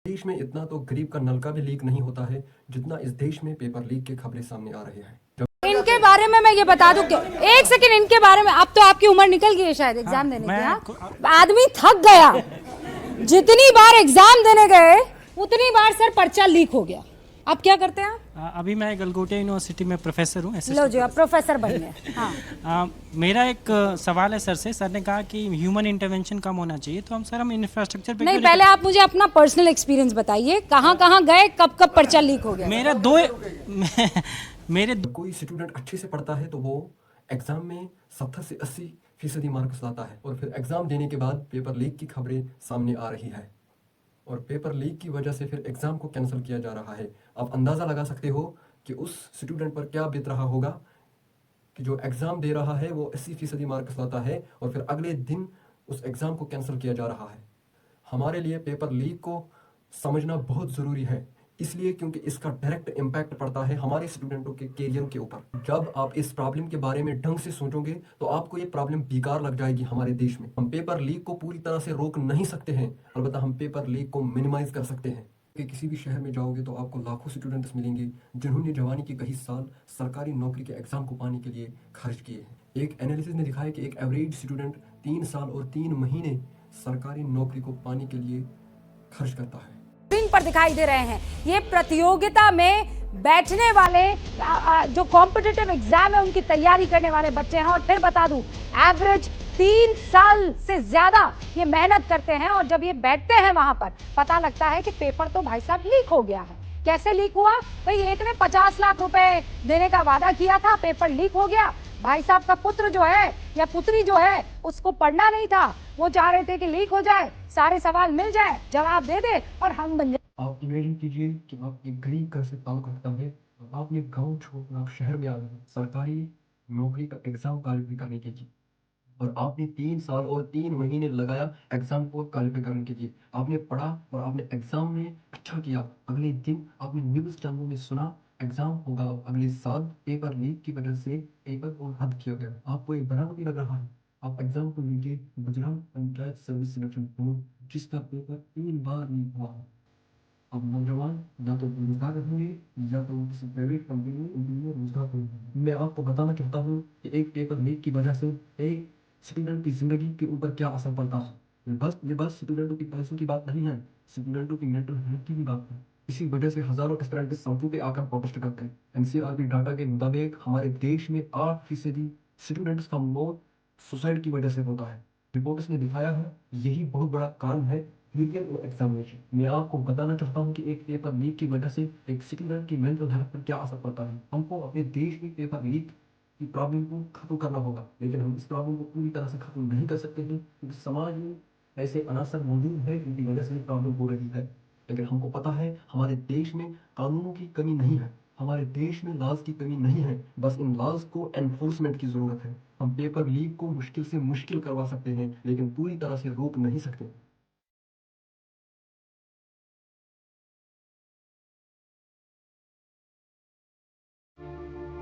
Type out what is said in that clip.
देश में इतना तो गरीब का नलका भी लीक नहीं होता है जितना इस देश में पेपर लीक के खबरें सामने आ रही हैं। इनके बारे में मैं ये बता दूं क्यों, एक सेकंड इनके बारे में। अब तो आपकी उम्र निकल गई है शायद एग्जाम देने की। हाँ, आदमी थक गया, जितनी बार एग्जाम देने गए उतनी बार सर पर्चा लीक हो गया। अब क्या करते हैं आप? अभी मैं गलगोटिया यूनिवर्सिटी में प्रोफेसर हूँ। लो जी, आप प्रोफेसर बन गए। हाँ। मेरा एक सवाल है सर से। सर ने कहा कि ह्यूमन इंटरवेंशन कम होना चाहिए, तो हम इंफ्रास्ट्रक्चर पे नहीं, पहले आप मुझे अपना पर्सनल एक्सपीरियंस बताइए, कहाँ कहाँ गए, कब कब पर्चा लीक हो गया? मेरे कोई स्टूडेंट अच्छे से पढ़ता है तो वो एग्जाम में 70 से 80% मार्क्स लाता है और फिर एग्जाम देने के बाद पेपर लीक की खबरें सामने आ रही है और पेपर लीक की वजह से फिर एग्जाम को कैंसिल किया जा रहा है। आप अंदाजा लगा सकते हो कि उस स्टूडेंट पर क्या बीत रहा होगा कि जो एग्जाम दे रहा है वो 80% मार्क्स लाता है और फिर अगले दिन उस एग्जाम को कैंसिल किया जा रहा है। हमारे लिए पेपर लीक को समझना बहुत ज़रूरी है, इसलिए क्योंकि इसका डायरेक्ट इम्पैक्ट पड़ता है हमारे स्टूडेंटों के कैरियर के ऊपर। जब आप इस प्रॉब्लम के बारे में ढंग से सोचोगे तो आपको ये प्रॉब्लम बेकार लग जाएगी। हमारे देश में हम पेपर लीक को पूरी तरह से रोक नहीं सकते हैं, अलबत्ता हम पेपर लीक को मिनिमाइज कर सकते हैं। कि किसी भी शहर में जाओगे तो आपको लाखों स्टूडेंट्स मिलेंगे जिन्होंने जवानी के कई साल सरकारी नौकरी के एग्जाम को पाने के लिए खर्च किए हैं। एक एनालिसिस ने दिखाया कि एक एवरेज स्टूडेंट 3 साल और 3 महीने सरकारी नौकरी को पाने के लिए खर्च करता है। स्क्रीन पर दिखाई दे रहे हैं ये प्रतियोगिता में बैठने वाले जो कॉम्पिटिटिव एग्जाम है उनकी तैयारी करने वाले बच्चे हैं। और फिर बता दूं, एवरेज 3 साल से ज्यादा ये मेहनत करते हैं और जब ये बैठते हैं वहां पर पता लगता है कि पेपर तो भाई साहब लीक हो गया है। कैसे लीक हुआ भाई? एक ने 50 लाख रुपए देने का वादा किया था, पेपर लीक हो गया। भाई साहब का पुत्र जो है या पुत्री जो है उसको पढ़ना नहीं था, वो चाह रहे थे कि लीक हो जाए, सारे सवाल मिल जाए, जवाब दे दे और हम बन जाए। आप इमेजिन कीजिए कि आप एक गरीब घर से ताल्लुक रखता है, आपने गांव छोड़कर आप शहर में आ गए सरकारी नौकरी का एग्जाम क्वालिफाई करने के लिए और आपने 3 साल और 3 महीने लगाया एग्जाम को क्वालिफाई करने के लिए। आपने पढ़ा और आपने एग्जाम में अच्छा किया। अगले दिन आपने न्यूज़ चैनल में सुना एग्जाम होगा अगले साल, पेपर लीक की वजह से पेपर को रद्द किया गया। आपको ये बड़ा नहीं लग रहा है? आप एग्जाम को लीजिए, Gujarat panchayat service selection board जिसका पेपर 3 बार लीक हुआ है। अब नौजवान या तो रोजगार रखेंगे या तो किसी प्राइवेट कंपनी में उनके रोजगार करेंगे। मैं आपको बताना चाहता हूँ कि एक पेपर लीक की वजह से एक स्टूडेंट की जिंदगी के ऊपर क्या असर पड़ता है। ये बस स्टूडेंटों की पैसों की बात नहीं है, स्टूडेंटों की मेंटल हेल्थ की भी बात है। इसी वजह से हजारों एस्पिरेंट सड़कों पे आकर प्रोटेस्ट करते हैं। एनसीआरबी डाटा के मुताबिक हमारे देश में 8% स्टूडेंट्स का मौत सुसाइड की वजह से होता है। रिपोर्ट्स ने दिखाया है यही बहुत बड़ा कारण है एग्जामिनेशन। मैं आपको बताना चाहता हूँ कि एक पेपर लीक की वजह से एक स्टूडेंट की मेंटल हेल्थ पर क्या असर पड़ता है। हमको अपने देश में पेपर लीक की प्रॉब्लम को खत्म करना होगा, लेकिन हम इस प्रॉब्लम को पूरी तरह से खत्म नहीं कर सकते हैं क्योंकि समाज में ऐसे अनासर मौजूद है जिनकी वजह से प्रॉब्लम हो रही है। लेकिन हमको पता है हमारे देश में कानूनों की कमी नहीं है, हमारे देश में लॉज की कमी नहीं है, बस इन लॉज को एनफोर्समेंट की जरूरत है। हम पेपर लीक को मुश्किल से मुश्किल करवा सकते हैं लेकिन पूरी तरह से रोक नहीं सकते।